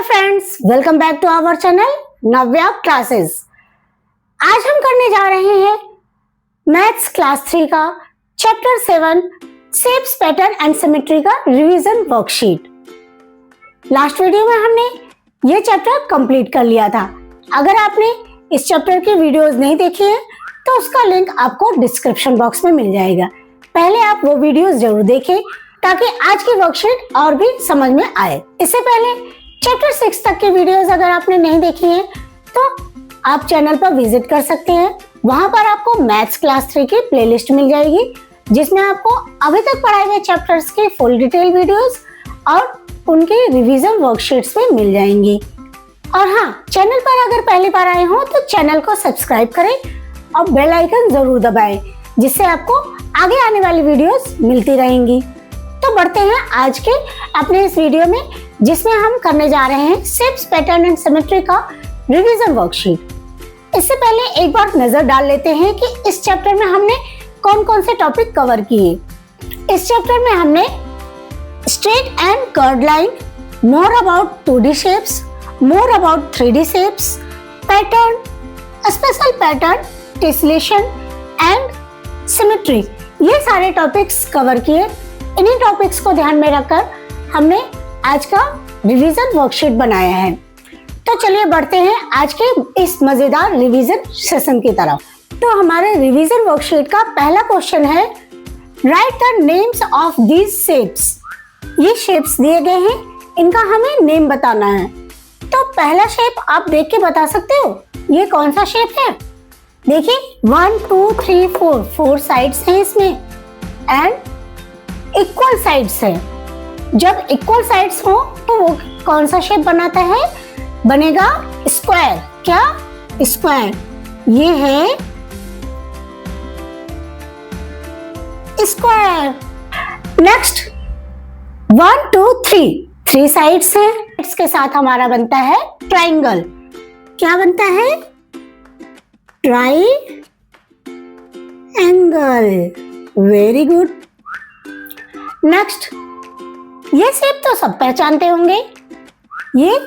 Friends, welcome back to our channel Navya classes. आज हम करने जा रहे हैं मैथ्स क्लास 3 का chapter 7 shapes, pattern and symmetry का रिवीजन वर्कशीट। लास्ट वीडियो में हमने ये चैप्टर कंप्लीट कर लिया था। अगर आपने इस चैप्टर की वीडियोस नहीं देखी है तो उसका लिंक आपको डिस्क्रिप्शन बॉक्स में मिल जाएगा। पहले आप वो वीडियोस जरूर देखें ताकि आज की वर्कशीट और भी समझ में आए। इससे पहले चैप्टर 6 तक की वीडियोस अगर आपने नहीं देखी है तो आप चैनल पर विजिट कर सकते हैं। वहां पर आपको मैथ्स क्लास 3 की प्लेलिस्ट मिल जाएगी जिसमें आपको अभी तक पढ़ाए हुए चैप्टर्स की फुल डिटेल वीडियोस और उनकी रिवीजन वर्कशीट्स भी मिल जाएंगी। और हाँ, चैनल पर अगर पहली बार आए हो तो चैनल को सब्सक्राइब करें और बेल आइकन जरूर दबाएं जिससे आपको आगे आने वाली वीडियोस मिलती रहेंगी। तो बढ़ते हैं आज के अपने इस वीडियो में जिसमें हम करने जा रहे हैं शेप्स, पैटर्न एंड सिमेट्री का रिवीजन वर्कशीट। इससे पहले एक बार नजर डाल लेते हैं कि इस चैप्टर में हमने कौन कौन से टॉपिक कवर किए। इस चैप्टर में हमने straight and curved line, more about 2D shapes, more about 3D shapes, pattern, special pattern, tessellation and symmetry, ये सारे टॉपिक्स कवर किए। इन्हीं टॉपिक्स को ध्यान में रखकर हमने आज का रिवीजन वर्कशीट बनाया है। तो चलिए बढ़ते हैं आज के इस मजेदार रिवीजन सेशन की तरफ। तो हमारे रिवीजन वर्कशीट का पहला क्वेश्चन है, right the names of these shapes. ये शेप्स दिए गए हैं, इनका हमें नेम बताना है। तो पहला शेप आप देख के बता सकते हो ये कौन सा शेप है। देखिए 1 2 3 4 साइड्स हैं इसमें एंड इक्वल साइड्स है। जब इक्वल साइड्स हो तो वो कौन सा शेप बनाता है, बनेगा स्क्वायर। क्या? स्क्वायर। ये है स्क्वायर। नेक्स्ट 1 2 3 साइड्स हैं, इसके साथ हमारा बनता है ट्राइंगल। क्या बनता है? ट्राइंगल। Very good. नेक्स्ट, ये शेप तो सब पहचानते होंगे। ये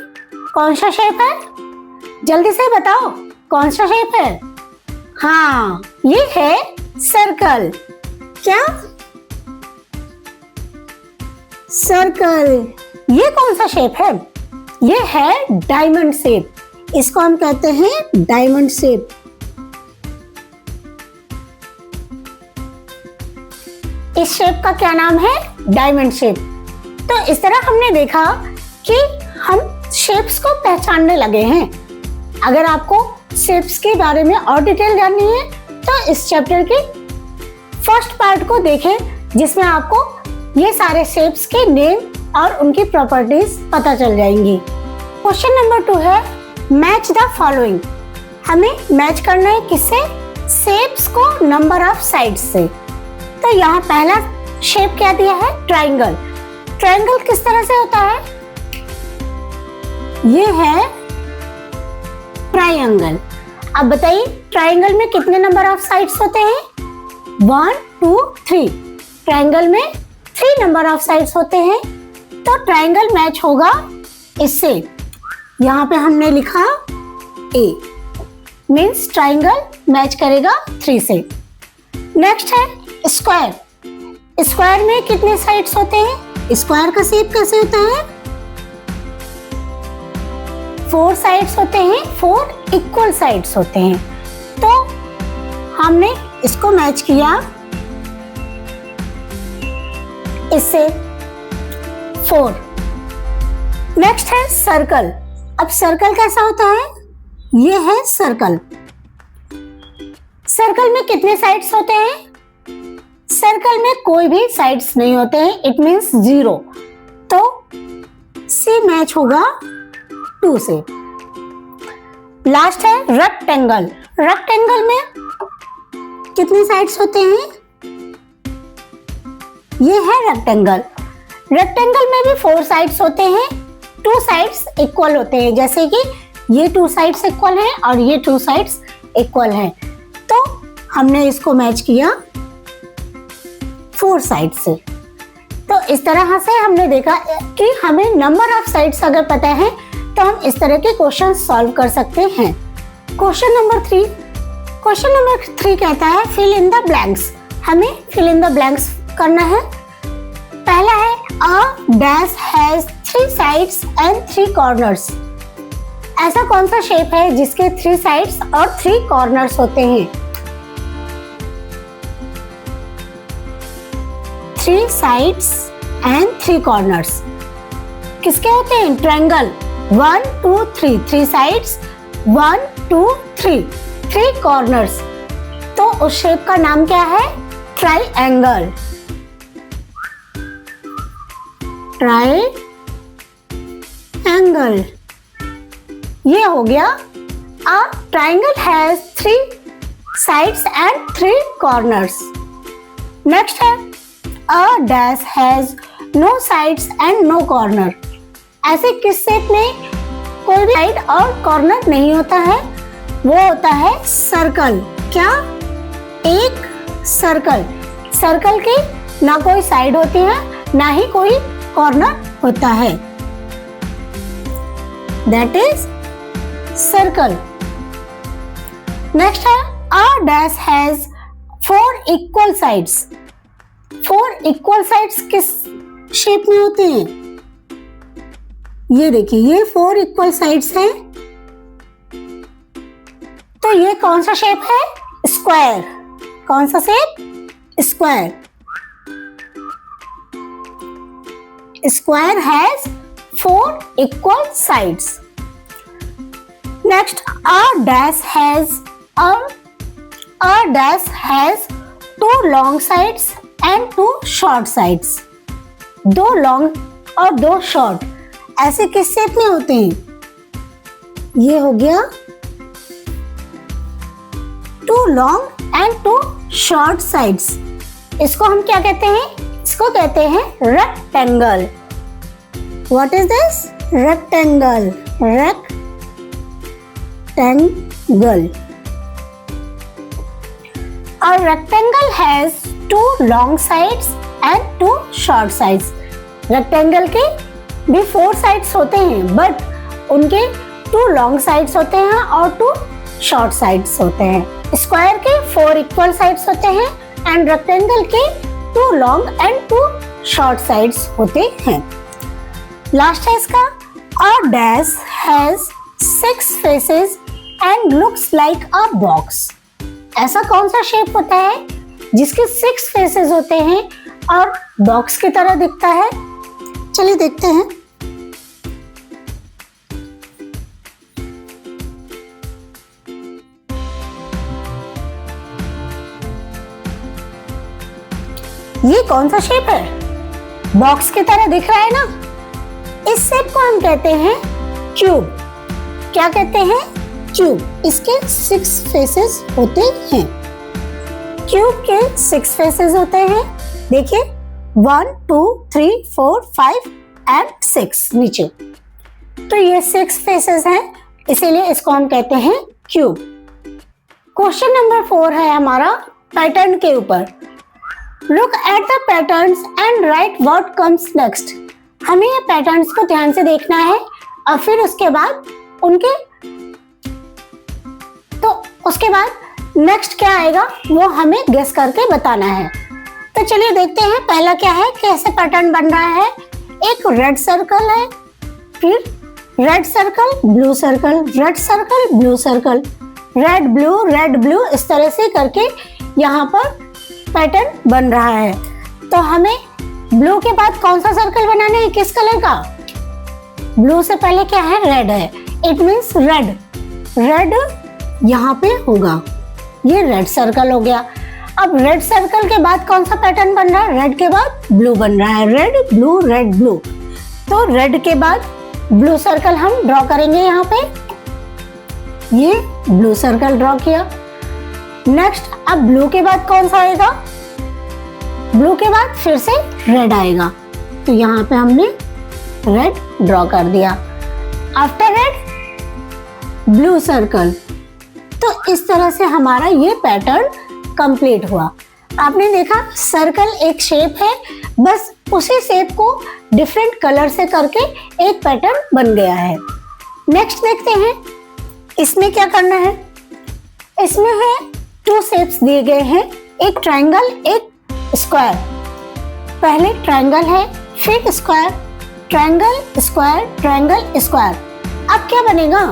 कौन सा शेप है? जल्दी से बताओ कौन सा शेप है। हाँ, ये है सर्कल। क्या? सर्कल। ये कौन सा शेप है? ये है डायमंड शेप। इसको हम कहते हैं डायमंड शेप। इस शेप का क्या नाम है? Diamond shape. तो इस तरह हमने देखा कि हम शेप्स को पहचानने लगे हैं। अगर आपको शेप्स के बारे में और डिटेल जाननी है तो इस चैप्टर के फर्स्ट पार्ट को देखें जिसमें आपको ये सारे शेप्स के नेम और उनकी प्रॉपर्टीज पता चल जाएंगी। क्वेश्चन नंबर 2 है, मैच द फॉलोइंग। हमें मैच करना है किससे? शेप्स को नंबर ऑफ साइड्स से। तो यहाँ पहला शेप क्या दिया है? ट्राइंगल। ट्राइंगल किस तरह से होता है? ये है ट्राइंगल। अब बताइए ट्राइंगल में कितने नंबर ऑफ साइड्स होते हैं? 1 2 3। ट्राइंगल में 3 नंबर ऑफ साइड्स होते हैं। तो ट्राइंगल मैच होगा इससे। यहाँ पे हमने लिखा A, मीन्स ट्राइंगल मैच करेगा 3 से। नेक्स्ट है स्क्वायर। स्क्वायर में कितने साइड्स होते हैं? स्क्वायर का शेप कैसे होता है? 4 साइड्स होते हैं, 4 इक्वल साइड्स होते हैं। तो हमने इसको मैच किया इससे 4। नेक्स्ट है सर्कल। अब सर्कल कैसा होता है? ये है सर्कल। सर्कल में कितने साइड्स होते हैं? सर्कल में कोई भी साइड्स नहीं होते हैं, इट मींस 0। तो सी मैच होगा 2 से। लास्ट है रेक्टेंगल। रेक्टेंगल में कितने साइड्स होते हैं? ये है रेक्टेंगल। रेक्टेंगल में भी 4 साइड्स होते हैं, 2 साइड्स इक्वल होते हैं, जैसे कि ये 2 साइड्स इक्वल हैं और ये 2 साइड्स इक्वल हैं। तो हमने इसको मैच किया 4 साइड से। तो इस तरह से हमने देखा कि हमें नंबर ऑफ साइड्स अगर पता है तो हम इस तरह के क्वेश्चन सॉल्व कर सकते हैं। क्वेश्चन नंबर 3 कहता है फिल इन द ब्लैंक्स। हमें फिल इन द ब्लैंक्स करना है। पहला है a dash has 3 sides and 3 corners. ऐसा कौन सा शेप है जिसके 3 साइड्स और 3 कॉर्नर्स होते हैं? 3 साइड्स एंड 3 कॉर्नर्स किसके होते हैं? ट्रायंगल। 1 2 3 3 sides, 1 2 3 3 corners. तो उस शेप का नाम क्या है? ट्रायंगल। ट्रायंगल ये हो गया। A triangle has 3 sides and 3 corners. Next है a dash has no sides and no corner. ऐसे किस शेप में कोई भी साइड और कॉर्नर नहीं होता है? वो होता है सर्कल। क्या? एक सर्कल। सर्कल के ना कोई साइड होती है ना ही कोई कॉर्नर होता है। That is circle. नेक्स्ट है a dash has 4 equal sides. 4 equal sides किस शेप में होते हैं? ये देखिए, ये 4 इक्वल साइड्स हैं। तो ये कौन सा शेप है? स्क्वायर। कौन सा shape? Square. Square has 4 equal sides. Next a dash has 2 long sides and 2 short sides. 2 long और 2 शॉर्ट ऐसे किस शेप में होते हैं? ये हो गया 2 लॉन्ग एंड 2 शॉर्ट साइड्स। इसको हम क्या कहते हैं? इसको कहते हैं rectangle. What is this? Rectangle. Rectangle. A rectangle has 2 long sides and 2 short sides. Rectangle के भी 4 साइड्स होते हैं, बट उनके 2 लॉन्ग साइड्स होते हैं और 2 शॉर्ट साइड्स होते हैं। स्क्वायर के 4 इक्वल साइड्स होते हैं एंड रेक्टेंगल के 2 लॉन्ग एंड 2 शॉर्ट साइड्स होते हैं। लास्ट है इसका अ dash has 6 faces and looks like a box. ऐसा कौन सा शेप होता है जिसके 6 फेसेस होते हैं और बॉक्स की तरह दिखता है? चलिए देखते हैं। ये कौन सा शेप है? बॉक्स की तरह दिख रहा है ना? इस शेप को हम कहते हैं क्यूब। क्या कहते हैं? क्यूब। इसके 6 फेसेस होते हैं। क्यूब के 6 फेसेस होते हैं। देखिए 1 2 3 4 5 एंड 6 नीचे। तो ये 6 फेसेस हैं, इसीलिए इसको हम कहते हैं क्यूब। क्वेश्चन नंबर 4 है हमारा पैटर्न के ऊपर। Look at the patterns and right what comes next. हमें ये पैटर्न्स को ध्यान से देखना है और फिर उसके बाद उसके बाद नेक्स्ट क्या आएगा वो हमें गेस करके बताना है। तो चलिए देखते हैं पहला क्या है, कैसे पैटर्न बन रहा है। एक रेड सर्कल है, फिर red circle, blue circle, red circle, blue circle, red blue, इस तरह से करके यहाँ पर पैटर्न बन रहा है। तो हमें ब्लू के बाद कौन सा सर्कल बनाना है? किस कलर का? ब्लू से पहले क्या है? रेड है। इट मीन्स रेड यहाँ पे होगा। ये रेड सर्कल हो गया। अब रेड सर्कल के बाद कौन सा पैटर्न बन रहा है? रेड के बाद ब्लू बन रहा है। Red blue. तो रेड के बाद ब्लू सर्कल हम ड्रॉ करेंगे। यहाँ पे ये ब्लू सर्कल ड्रॉ किया। नेक्स्ट अब ब्लू के बाद कौन सा आएगा? ब्लू के बाद फिर से रेड आएगा। तो यहाँ पे हमने रेड ड्रॉ कर दिया। After red blue circle. तो इस तरह से हमारा ये पैटर्न कंप्लीट हुआ। आपने देखा सर्कल एक शेप है, बस उसी शेप को डिफरेंट कलर से करके एक पैटर्न बन गया है। नेक्स्ट देखते हैं इसमें क्या करना है। इसमें है 2 शेप्स दिए गए हैं, एक ट्रायंगल एक स्क्वायर। पहले ट्रायंगल है, फिर square, triangle square triangle square. अब क्या बनेगा,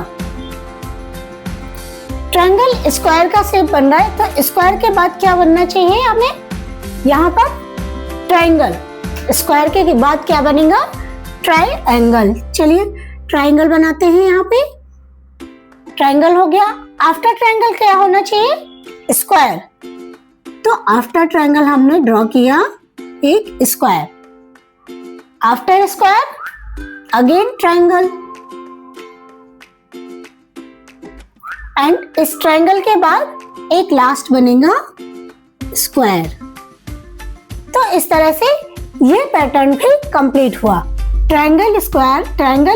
ट्रायंगल स्क्वायर का शेप बन रहा है तो स्क्वायर के बाद क्या बनना चाहिए हमें, यहाँ पर ट्रायंगल। स्क्वायर के बाद क्या बनेगा, ट्रायंगल। चलिए ट्रायंगल बनाते हैं। यहाँ पे ट्रायंगल हो गया। आफ्टर ट्रायंगल क्या होना चाहिए, स्क्वायर। तो आफ्टर ट्रायंगल हमने ड्रॉ किया एक square. After square again triangle, and इस ट्रायंगल के बाद एक लास्ट बनेगा स्क्वायर। तो इस तरह से ये पैटर्न भी कंप्लीट हुआ। ट्रायंगल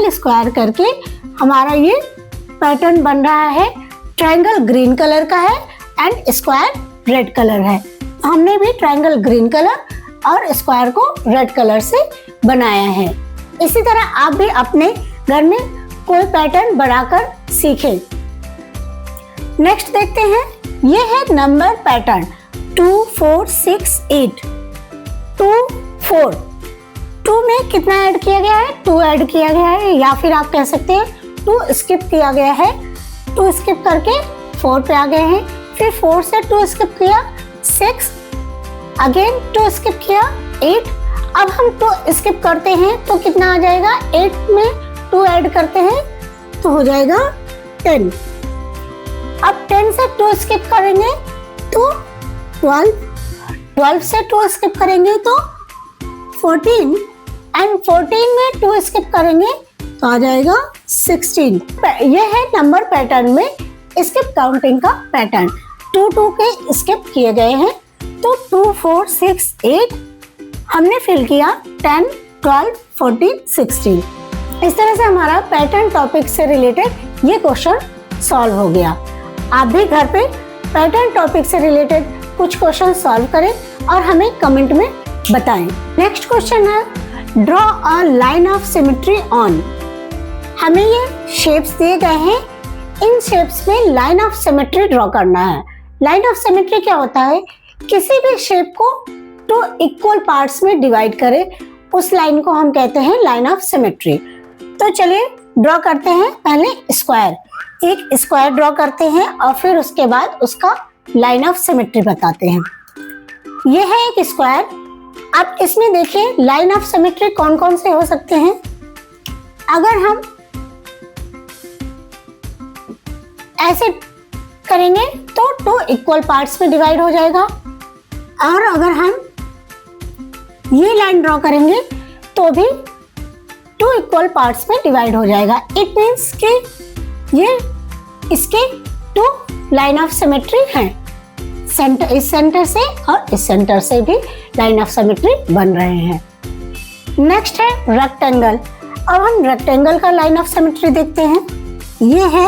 स्क्वायर करके हमारा ये पैटर्न बन रहा है। ट्रायंगल ग्रीन कलर का है एंड स्क्वायर रेड कलर है। हमने भी ट्रायंगल ग्रीन कलर और स्क्वायर को रेड कलर से बनाया है। इसी तरह आप भी अपने घर में कोई पैटर्न बनाकर सीखें। नेक्स्ट देखते हैं, ये है नंबर पैटर्न 2 4 6 8। 2 4, 2 में कितना ऐड किया गया है, 2 ऐड किया गया है, या फिर आप कह सकते हैं 2 स्किप किया गया है। 2 स्किप करके 4 पे आ गए हैं, फिर 4 से 2 स्किप किया 6, अगेन 2 स्किप किया 8। अब हम 2 स्किप करते हैं तो कितना आ जाएगा, 8 में 2 ऐड करते हैं तो हो जाएगा 10। अब 10 से 2 स्किप करेंगे तो 12, 12 से 2 स्किप करेंगे तो 14, एंड 14 में 2 स्किप करेंगे तो आ जाएगा 16। ये है नंबर पैटर्न में स्किप काउंटिंग का पैटर्न। 2 के स्किप किए गए हैं तो 2 4 6 8 हमने फिल किया 10 12 14 16। इस तरह से हमारा पैटर्न टॉपिक से रिलेटेड ये क्वेश्चन सॉल्व हो गया। आप भी घर पे पैटर्न टॉपिक से रिलेटेड कुछ क्वेश्चन सॉल्व करें और हमें कमेंट में बताएं। नेक्स्ट क्वेश्चन है draw a line of symmetry on. हमें ये शेप्स दिए गए हैं, इन शेप्स में लाइन ऑफ सिमेट्री ड्रॉ करना है। लाइन ऑफ सिमेट्री क्या होता है, किसी भी शेप को 2 इक्वल पार्ट्स में डिवाइड करें, उस लाइन को हम कहते हैं लाइन ऑफ सिमेट्री। तो चलिए ड्रॉ करते हैं। पहले स्क्वायर, एक स्क्वायर ड्रॉ करते हैं और फिर उसके बाद उसका लाइन ऑफ सिमेट्री बताते हैं। ये है एक स्क्वायर। अब इसमें देखिए लाइन ऑफ सिमेट्री कौन कौन से हो सकते हैं। अगर हम ऐसे करेंगे तो 2 इक्वल पार्ट्स में डिवाइड हो जाएगा, और अगर हम ये लाइन ड्रॉ करेंगे तो भी 2 इक्वल पार्ट्स में डिवाइड हो जाएगा। इट मीन्स कि ये इसके 2 लाइन ऑफ सिमेट्री हैं। सेंटर, इस सेंटर से और इस सेंटर से भी लाइन ऑफ सिमेट्री बन रहे हैं। नेक्स्ट है रेक्टेंगल। अब हम रेक्टेंगल का लाइन ऑफ सिमेट्री देखते हैं। ये है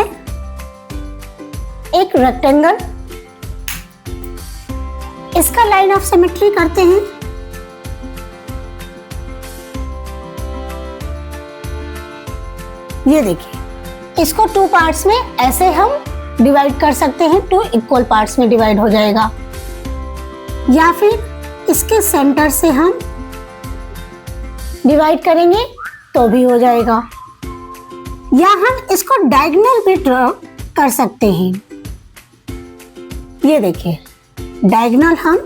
एक रेक्टेंगल, इसका लाइन ऑफ सिमेट्री करते हैं। ये देखिए, इसको 2 पार्ट्स में ऐसे हम डिवाइड कर सकते हैं, 2 इक्वल पार्ट्स में डिवाइड हो जाएगा, या फिर इसके सेंटर से हम डिवाइड करेंगे तो भी हो जाएगा, या हम इसको डायगोनल भी ड्रॉ कर सकते हैं। ये देखिए डायगोनल हम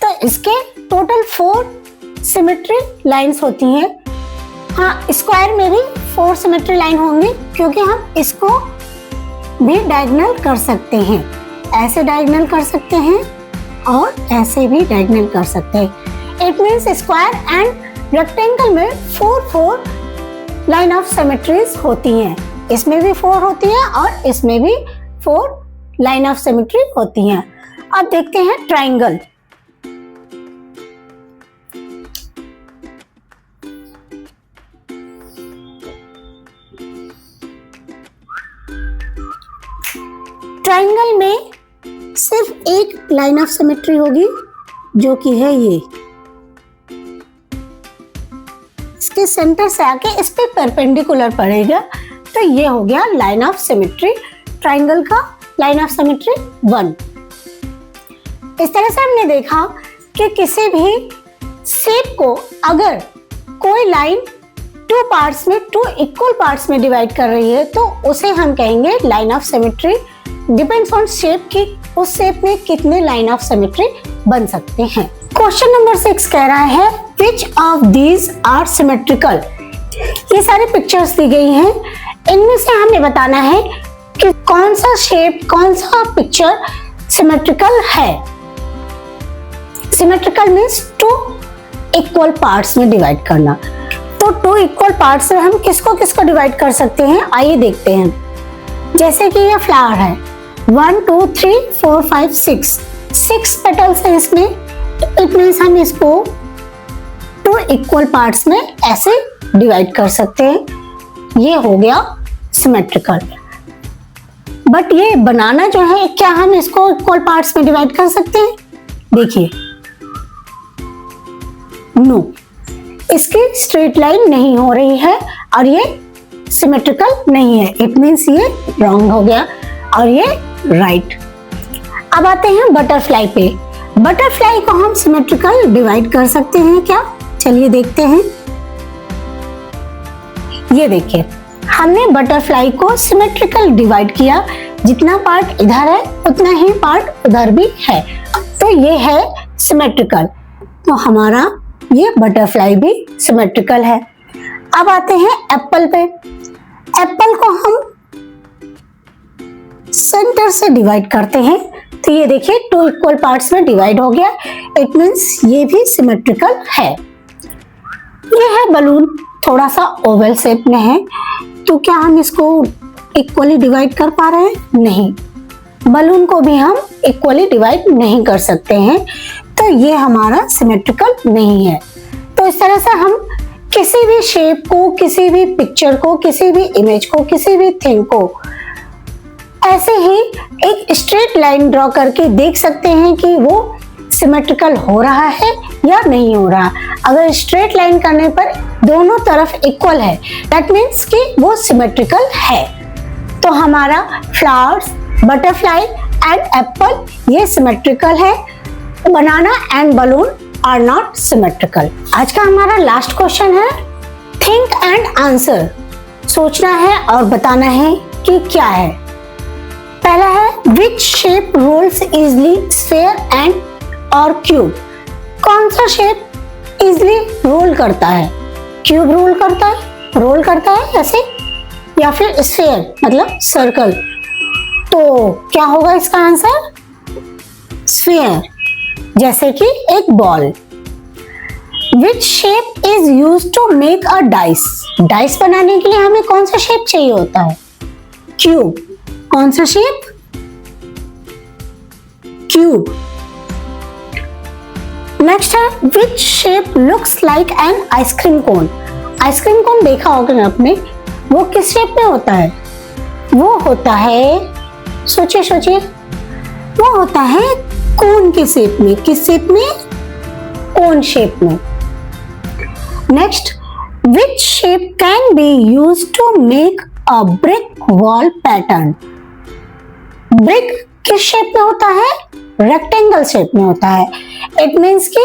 तो इसके टोटल 4 सिमेट्री लाइंस होती हैं। हाँ, स्क्वायर में भी 4 सिमेट्री लाइन होंगी, क्योंकि हम इसको भी डायगोनल कर सकते हैं। ऐसे डायगोनल कर सकते हैं और ऐसे भी डायगोनल कर सकते हैं। It means square and rectangle में 4 लाइन ऑफ सिमेट्रीज होती हैं। इसमें भी 4 होती है और इसमें भी 4 लाइन ऑफ सिमेट्री होती हैं। अब देखते हैं ट्राइंगल। ट्राइंगल में सिर्फ एक लाइन ऑफ सिमेट्री होगी, जो कि है ये। इसके सेंटर से आके इस पे परपेंडिकुलर पड़ेगा। तो ये हो गया लाइन ऑफ सिमेट्री, ट्राइंगल का लाइन ऑफ सिमेट्री 1। इस तरह से हमने देखा कि किसी भी शेप को अगर कोई लाइन टू पार्ट्स में, टू इक्वल पार्ट्स में डिवाइड कर रही है तो उसे हम कहेंगे line of symmetry. Depends on shape की उस शेप में कितने लाइन ऑफ सिमेट्री बन सकते हैं। क्वेश्चन नंबर 6 कह रहा है which of these are symmetrical. ये सारी पिक्चर्स दी गई हैं, इनमें से हमें बताना है कि कौन सा शेप, कौन सा पिक्चर सिमेट्रिकल है। Symmetrical means two equal parts में डिवाइड करना। तो टू इक्वल पार्ट्स में हम किसको किसको डिवाइड कर सकते हैं, आइए देखते हैं। जैसे कि ये फ्लावर है, 1 2 3 4 5 6 पेटल्स है इसमें। इट मीन्स हम इसको टू इक्वल पार्ट्स में ऐसे डिवाइड कर सकते हैं। ये हो गया सिमेट्रिकल। बट ये बनाना जो है, क्या हम इसको इक्वल पार्ट्स में डिवाइड कर सकते हैं? देखिए, नो, इसकी स्ट्रेट लाइन नहीं हो रही है और ये सिमेट्रिकल नहीं है। इट मीन्स ये रॉन्ग हो गया और ये राइट। अब आते हैं बटरफ्लाई पे। बटरफ्लाई को हम सिमेट्रिकल डिवाइड कर सकते हैं क्या? चलिए देखते हैं। ये देखिए, हमने बटरफ्लाई को सिमेट्रिकल डिवाइड किया। जितना पार्ट इधर है उतना ही पार्ट उधर भी है, तो ये है सिमेट्रिकल। तो हमारा ये बटरफ्लाई भी सिमेट्रिकल है। अब आते हैं एप्पल पे। एप्पल को हम सेंटर से डिवाइड करते हैं, तो ये देखिए टू इक्वल पार्ट्स में डिवाइड हो गया। इट मीन्स ये भी सिमेट्रिकल है। ये है बलून, थोड़ा सा ओवल शेप में है, तो क्या हम इसको इक्वली डिवाइड कर पा रहे हैं? नहीं, बलून को भी हम इक्वली डिवाइड नहीं कर सकते हैं, तो ये हमारा सिमेट्रिकल नहीं है। तो इस तरह से हम किसी भी शेप को, किसी भी पिक्चर को, किसी भी इमेज को, किसी भी थिंग को ऐसे ही एक स्ट्रेट लाइन ड्रॉ करके देख सकते हैं कि वो सिमेट्रिकल हो रहा है या नहीं हो रहा। अगर स्ट्रेट लाइन करने पर दोनों तरफ इक्वल है, दैट मीन्स कि वो सिमेट्रिकल है। तो हमारा फ्लावर्स, बटरफ्लाई एंड एप्पल ये सिमेट्रिकल है। Banana and balloon are not symmetrical. आज का हमारा लास्ट क्वेश्चन है थिंक एंड आंसर। सोचना है और बताना है कि क्या है। पहला है which shape rolls easily sphere and और क्यूब। कौन सा शेप इजली रोल करता है? क्यूब रोल करता है, रोल करता है ऐसे, या फिर स्फेयर मतलब सर्कल। तो क्या होगा इसका आंसर? स्फेयर, जैसे कि एक ball. Which shape is used to make a dice. Dice बनाने के लिए हमें कौन सा शेप चाहिए होता है? क्यूब। कौन सा शेप? क्यूब। नेक्स्ट है which shape looks like an ice cream cone. Ice cream cone देखा होगा ना आपने, वो किस शेप में होता है? वो होता है, सोचिए सोचिए, वो होता है कोन के शेप में। किस शेप में? कोन शेप में। Next, which shape can be used to make a brick wall pattern. Brick किस शेप में होता है? रेक्टेंगल शेप में होता है। इट मीन्स कि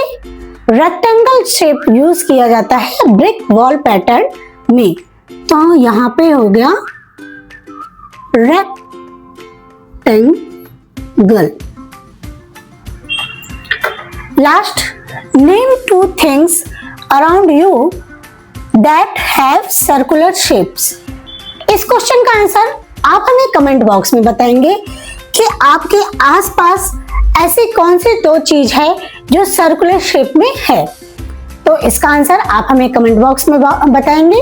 रेक्टेंगल शेप यूज किया जाता है ब्रिक वॉल पैटर्न में। तो यहाँ पे हो गया rectangle. Last, name 2 things around you that have circular shapes. इस क्वेश्चन का आंसर आप हमें कमेंट बॉक्स में बताएंगे कि आपके आसपास ऐसी कौन सी 2 चीज है जो सर्कुलर शेप में है। तो इसका आंसर आप हमें कमेंट बॉक्स में बताएंगे।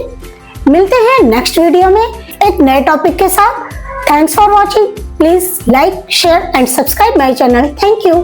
मिलते हैं नेक्स्ट वीडियो में एक नए टॉपिक के साथ। Thanks for watching. Please like, share and subscribe my channel. Thank you.